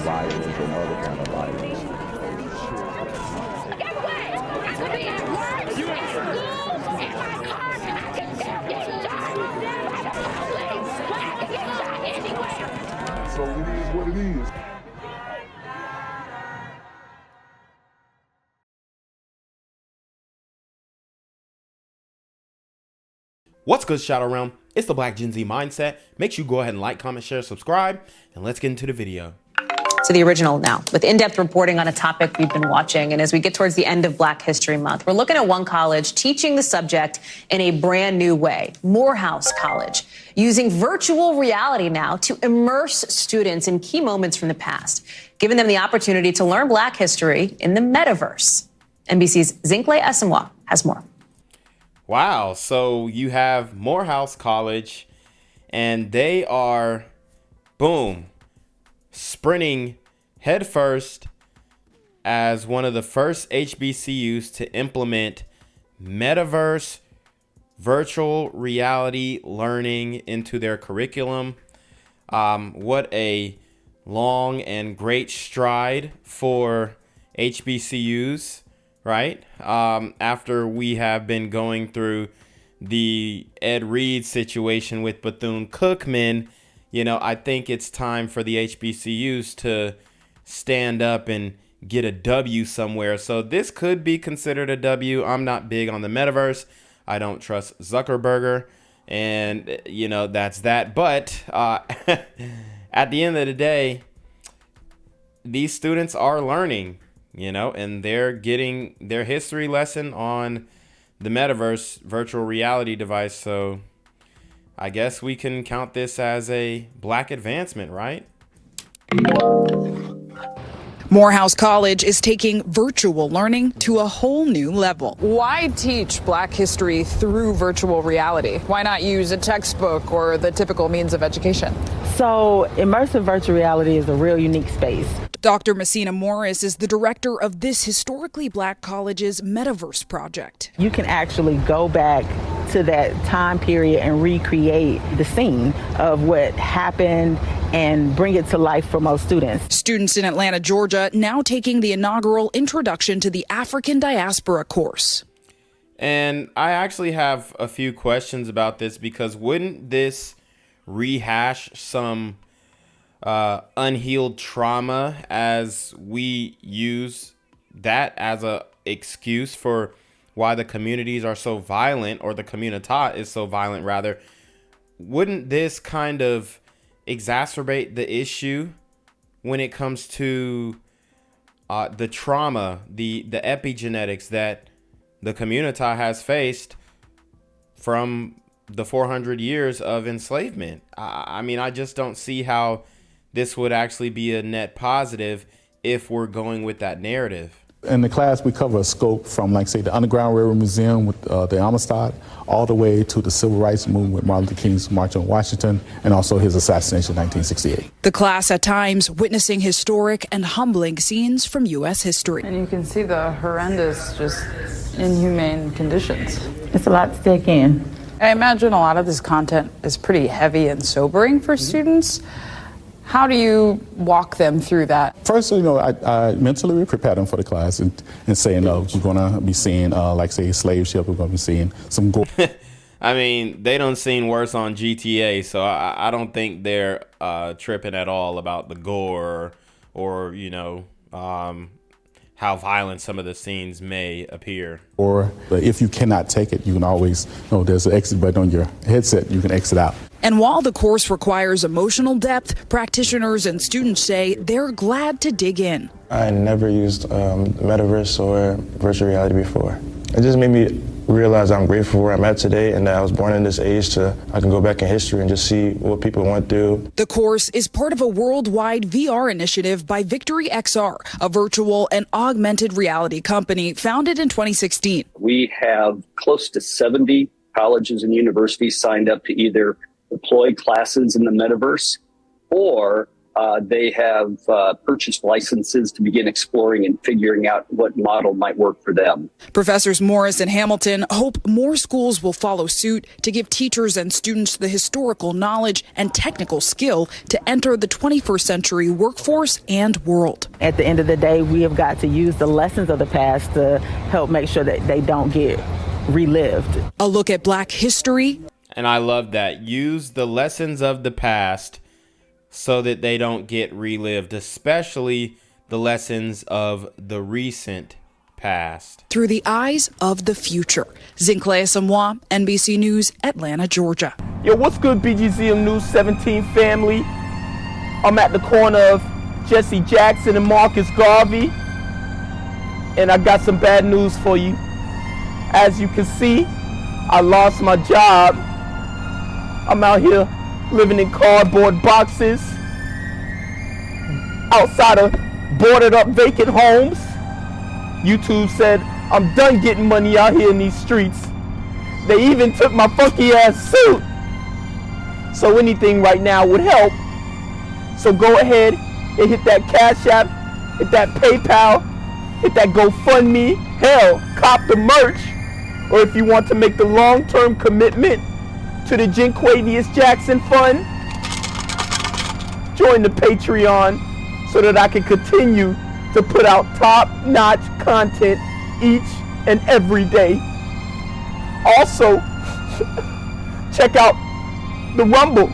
violence and other kind of violence. Guess what? I could be at work, at school, in my car, and I can still get shot by the police. But I can get shot anywhere. So it is what it is. What's good, Shadow Realm? It's the Black Gen Z Mindset. Make sure you go ahead and like, comment, share, subscribe, and let's get into the video. To the original now, with in-depth reporting on a topic we've been watching. And as we get towards the end of Black History Month, we're looking at one college teaching the subject in a brand new way, Morehouse College, using virtual reality now to immerse students in key moments from the past, giving them the opportunity to learn Black history in the Metaverse. NBC's Zincle Asamoah has more. Wow, so you have Morehouse College, and they are, boom, sprinting headfirst as one of the first HBCUs to implement Metaverse virtual reality learning into their curriculum. What a long and great stride for HBCUs. Right? After we have been going through the Ed Reed situation with Bethune-Cookman, you know, I think it's time for the HBCUs to stand up and get a W somewhere. So this could be considered a W. I'm not big on the Metaverse. I don't trust Zuckerberg, and, you know, that's that. But at the end of the day, these students are learning. You know, and they're getting their history lesson on the Metaverse virtual reality device. So I guess we can count this as a Black advancement, right? Morehouse College is taking virtual learning to a whole new level. Why teach Black history through virtual reality? Why not use a textbook or the typical means of education? So immersive virtual reality is a real unique space. Dr. Messina Morris is the director of this historically Black college's Metaverse project. You can actually go back to that time period and recreate the scene of what happened and bring it to life for most students. Students in Atlanta, Georgia, now taking the inaugural Introduction to the African Diaspora course. And I actually have a few questions about this, because wouldn't this rehash some unhealed trauma, as we use that as a excuse for why the communities are so violent, or the communità is so violent rather? Wouldn't this kind of exacerbate the issue when it comes to the trauma, the epigenetics that the communità has faced from the 400 years of enslavement? I mean, I just don't see how this would actually be a net positive if we're going with that narrative. In the class, we cover a scope from, like, say, the Underground Railroad Museum with the Amistad, all the way to the Civil Rights Movement with Martin Luther King's March on Washington, and also his assassination in 1968. The class at times witnessing historic and humbling scenes from U.S. history. And you can see the horrendous, just inhumane conditions. It's a lot to take in. I imagine a lot of this content is pretty heavy and sobering for students. How do you walk them through that? First, you know, I mentally prepare them for the class and say, you know, we're going to be seeing, like, say, slave ship. We're going to be seeing some gore. I mean, they done seen worse on GTA, so I don't think they're tripping at all about the gore or you know, how violent some of the scenes may appear. Or if you cannot take it, you can always, you know, there's an exit button on your headset. You can exit out. And while the course requires emotional depth, practitioners and students say they're glad to dig in. I never used Metaverse or virtual reality before. It just made me realize I'm grateful for where I'm at today, and that I was born in this age I can go back in history and just see what people went through. The course is part of a worldwide VR initiative by Victory XR, a virtual and augmented reality company founded in 2016. We have close to 70 colleges and universities signed up to either deploy classes in the Metaverse or They have purchased licenses to begin exploring and figuring out what model might work for them. Professors Morris and Hamilton hope more schools will follow suit to give teachers and students the historical knowledge and technical skill to enter the 21st century workforce and world. At the end of the day, we have got to use the lessons of the past to help make sure that they don't get relived. A look at Black history. And I love that. Use the lessons of the past so that they don't get relived, especially the lessons of the recent past. Through the eyes of the future. Zinclair Samoa, NBC News, Atlanta, Georgia. Yo, what's good, BGZM News 17 family? I'm at the corner of Jesse Jackson and Marcus Garvey, and I got some bad news for you. As you can see, I lost my job. I'm out here living in cardboard boxes outside of boarded up vacant homes. YouTube said I'm done getting money out here in these streets. They even took my funky ass suit. So anything right now would help. So go ahead and hit that Cash App, hit that PayPal, hit that GoFundMe, hell, cop the merch. Or if you want to make the long-term commitment to the Jinquavius Jackson Fund, join the Patreon so that I can continue to put out top-notch content each and every day. Also, check out the Rumble,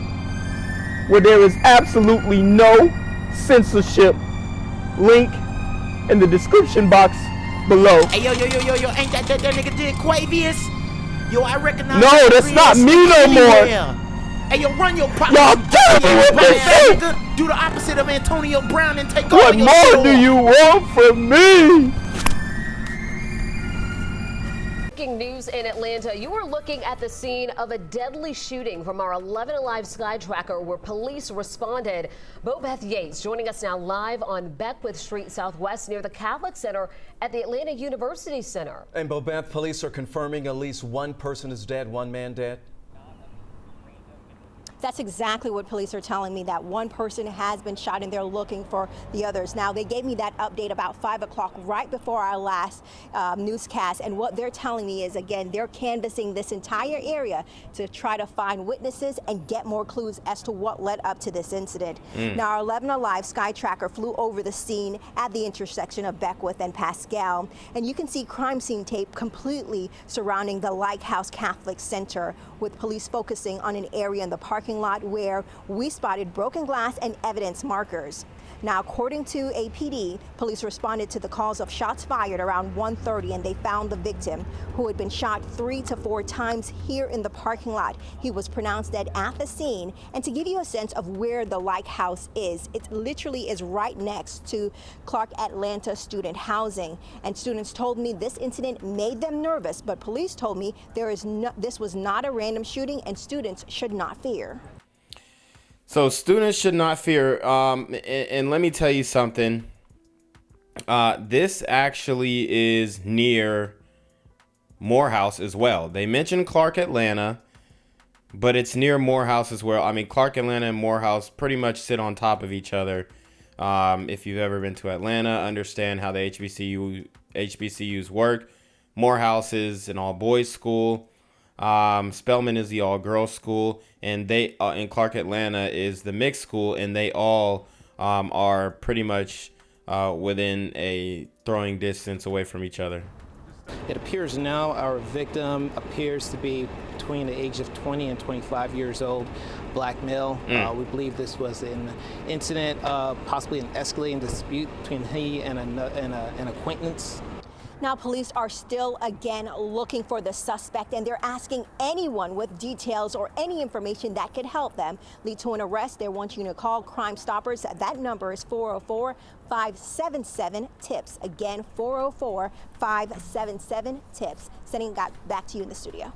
where there is absolutely no censorship. Link in the description box below. Hey, yo, ain't that nigga Jinquavius? Yo, I recognize. No, that's not me no more. Hey, yo, run your pocket. Y'all killing me with this shit. Do the opposite of Antonio Brown and take What all your more do you want from me? Breaking news in Atlanta. You are looking at the scene of a deadly shooting from our 11 Alive Sky Tracker where police responded. Bo Beth Yates joining us now live on Beckwith Street Southwest near the Catholic Center at the Atlanta University Center. And Bo Beth, police are confirming at least one person is dead, one man dead. That's exactly what police are telling me, that one person has been shot and they're looking for the others. Now, they gave me that update about 5 o'clock right before our last newscast. And what they're telling me is, again, they're canvassing this entire area to try to find witnesses and get more clues as to what led up to this incident. Now, our 11 Alive Sky Tracker flew over the scene at the intersection of Beckwith and Pascal. And you can see crime scene tape completely surrounding the Lighthouse Catholic Center, with police focusing on an area in the parking lot where we spotted broken glass and evidence markers. Now, according to APD, police responded to the calls of shots fired around 1:30, and they found the victim, who had been shot 3 to 4 times here in the parking lot. He was pronounced dead at the scene. And to give you a sense of where the Lighthouse is, it literally is right next to Clark Atlanta student housing. And students told me this incident made them nervous, but police told me this was not a random shooting and students should not fear. So students should not fear. And let me tell you something. This actually is near Morehouse as well. They mentioned Clark Atlanta, but it's near Morehouse as well. I mean, Clark Atlanta and Morehouse pretty much sit on top of each other. If you've ever been to Atlanta, understand how the HBCUs work. Morehouse is an all-boys school. Spelman is the all-girls school, and they in Clark Atlanta is the mixed school, and they all are pretty much within a throwing distance away from each other. It appears now our victim appears to be between the age of 20 and 25 years old, black male. We believe this was an incident, possibly an escalating dispute between he and an acquaintance. Now, police are still again looking for the suspect, and they're asking anyone with details or any information that could help them lead to an arrest. They want you to call Crime Stoppers. That number is 404-577-TIPS. Again, 404-577-TIPS. Sending back to you in the studio.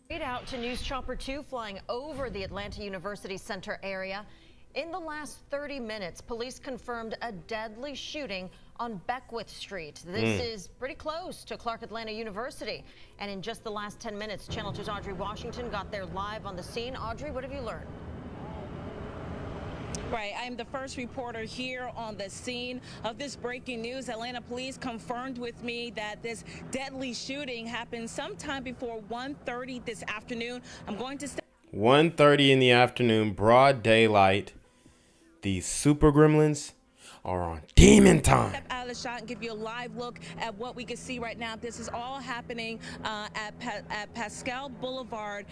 Straight out to News Chopper 2, flying over the Atlanta University Center area. In the last 30 minutes, police confirmed a deadly shooting on Beckwith Street. This is pretty close to Clark Atlanta University. And in just the last 10 minutes, Channel 2's Audrey Washington got there live on the scene. Audrey, what have you learned? Right, I'm the first reporter here on the scene of this breaking news. Atlanta police confirmed with me that this deadly shooting happened sometime before 1:30 this afternoon. I'm going to 1:30 in the afternoon, broad daylight. These super gremlins are on demon time. Step out of the shot and give you a live look at what we can see right now. This is all happening at Pascal Boulevard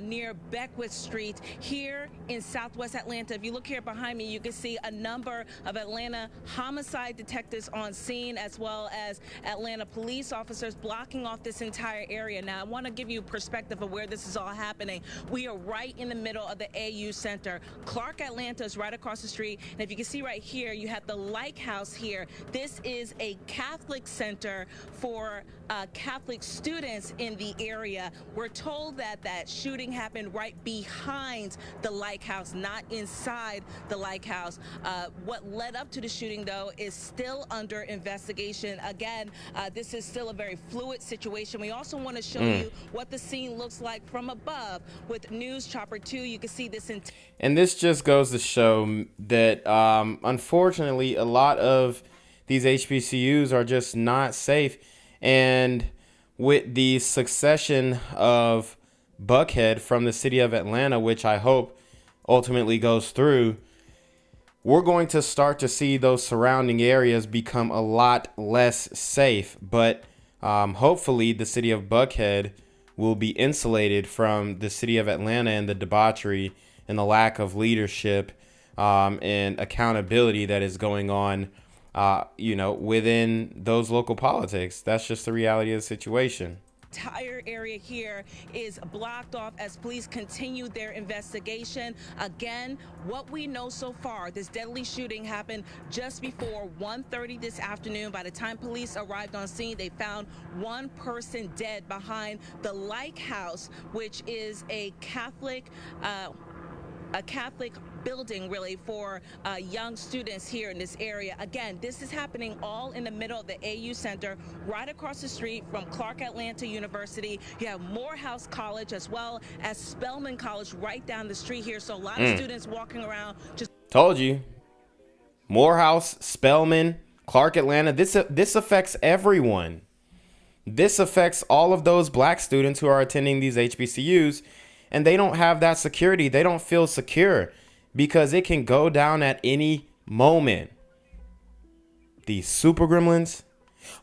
near Beckwith Street here in Southwest Atlanta. If you look here behind me, you can see a number of Atlanta homicide detectives on scene, as well as Atlanta police officers blocking off this entire area. Now, I want to give you a perspective of where this is all happening. We are right in the middle of the AU Center. Clark, Atlanta is right across the street. And if you can see right here, you have the Like House here. This is a Catholic center for Catholic students in the area. We're told that that shooting happened right behind the Like House, not inside the Like House. What led up to the shooting, though, is still under investigation. Again, this is still a very fluid situation. We also want to show you what the scene looks like from above with News Chopper 2. You can see this in. And this just goes to show that, unfortunately, a lot of these HBCUs are just not safe. And with the succession of Buckhead from the city of Atlanta, which I hope ultimately goes through, we're going to start to see those surrounding areas become a lot less safe. But hopefully the city of Buckhead will be insulated from the city of Atlanta and the debauchery and the lack of leadership and accountability that is going on, within those local politics. That's just the reality of the situation. Entire area here is blocked off as police continue their investigation. Again, what we know so far, this deadly shooting happened just before 1:30 this afternoon. By the time police arrived on scene, they found one person dead behind the Like House, which is a Catholic building, really, for young students here in this area. Again, this is happening all in the middle of the AU Center, right across the street from Clark Atlanta University. You have Morehouse College as well as Spelman College right down the street here. So a lot of students walking around. Just told you. Morehouse, Spelman, Clark Atlanta. This affects everyone. This affects all of those black students who are attending these HBCUs, and they don't have that security. They don't feel secure because it can go down at any moment. These super gremlins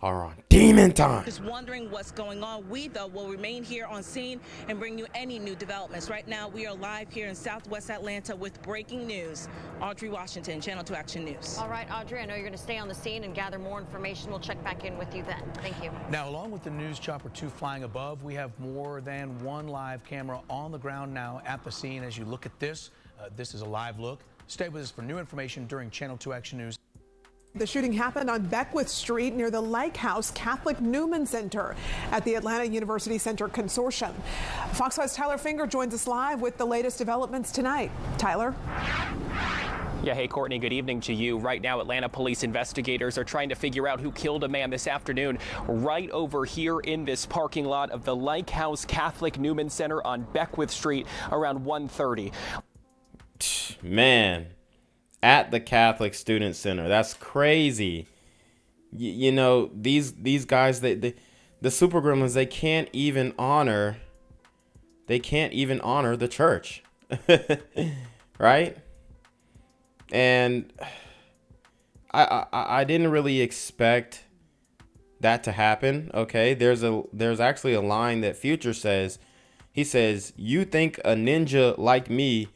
are on demon time. Just wondering what's going on. We, though, will remain here on scene and bring you any new developments. Right now, we are live here in Southwest Atlanta with breaking news. Audrey Washington, Channel 2 Action News. All right, Audrey, I know you're going to stay on the scene and gather more information. We'll check back in with you then. Thank you. Now, along with the News Chopper 2 flying above, we have more than one live camera on the ground now at the scene. As you look at this, this is a live look. Stay with us for new information during Channel 2 Action News. The shooting happened on Beckwith Street near the Like House Catholic Newman Center at the Atlanta University Center Consortium. Fox 5's Tyler Finger joins us live with the latest developments tonight. Tyler? Yeah, hey, Courtney, good evening to you. Right now, Atlanta police investigators are trying to figure out who killed a man this afternoon right over here in this parking lot of the Like House Catholic Newman Center on Beckwith Street around 1:30. Man, at the Catholic Student Center. That's crazy. You know, these guys, the super gremlins, they can't even honor the church. Right? And I didn't really expect that to happen. Okay, there's actually a line that Future says. He says, "You think a ninja like me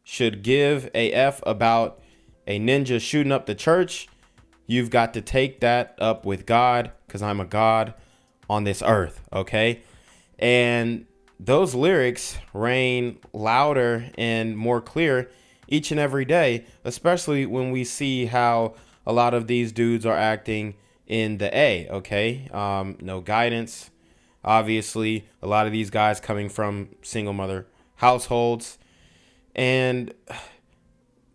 should give a F about a ninja shooting up the church? You've got to take that up with God, because I'm a God on this earth." Okay, and those lyrics reign louder and more clear each and every day, especially when we see how a lot of these dudes are acting in the A. Okay, no guidance. Obviously, a lot of these guys coming from single mother households, and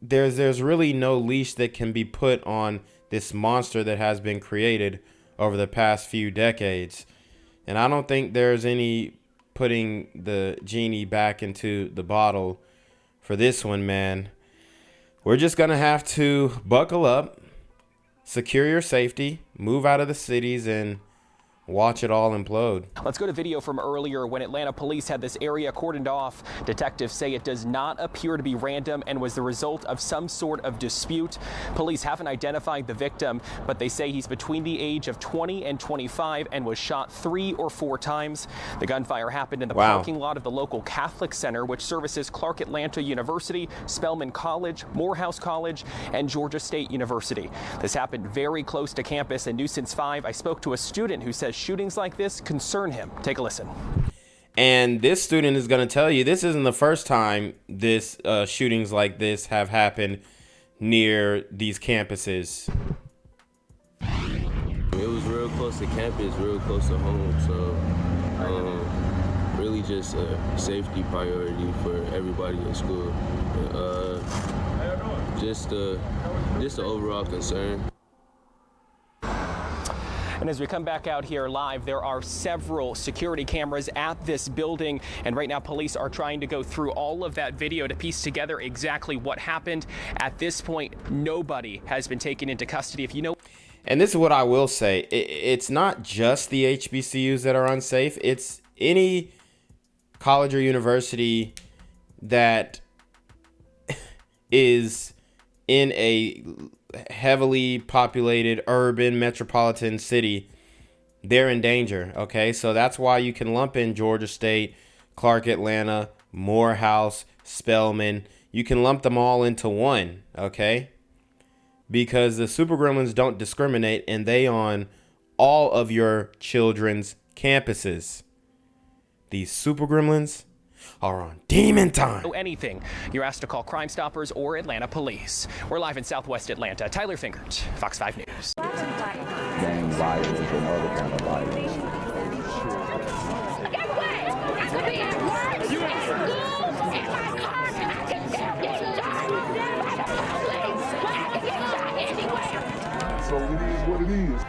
there's really no leash that can be put on this monster that has been created over the past few decades. And I don't think there's any putting the genie back into the bottle for this one, man. we're just going to have to buckle up, secure your safety, move out of the cities, and watch it all implode. Let's go to video from earlier when Atlanta police had this area cordoned off. Detectives say it does not appear to be random and was the result of some sort of dispute. Police haven't identified the victim, but they say he's between the age of 20 and 25 and was shot 3 or 4 times. The gunfire happened in the parking lot of the local Catholic Center, which services Clark Atlanta University, Spelman College, Morehouse College, and Georgia State University. This happened very close to campus in Nuisance 5. I spoke to a student who says shootings like this concern him. Take a listen. And this student is going to tell you this isn't the first time this shootings like this have happened near these campuses. It was real close to campus, real close to home, so really just a safety priority for everybody in school. Just an overall concern. And as we come back out here live, there are several security cameras at this building. And right now, police are trying to go through all of that video to piece together exactly what happened. At this point, nobody has been taken into custody. If you know. And this is what I will say. It's not just the HBCUs that are unsafe. It's any college or university that is in a heavily populated urban metropolitan city. They're in danger. Okay, so that's why you can lump in Georgia State, Clark Atlanta, Morehouse, Spelman. You can lump them all into one. Okay, because the super gremlins don't discriminate, and they on all of your children's campuses. These super gremlins are on demon time. Anything, you're asked to call Crime Stoppers or Atlanta Police. We're live in Southwest Atlanta. Tyler Fingert, Fox 5 News. Gang violence and other kind of violence. So it is what it is.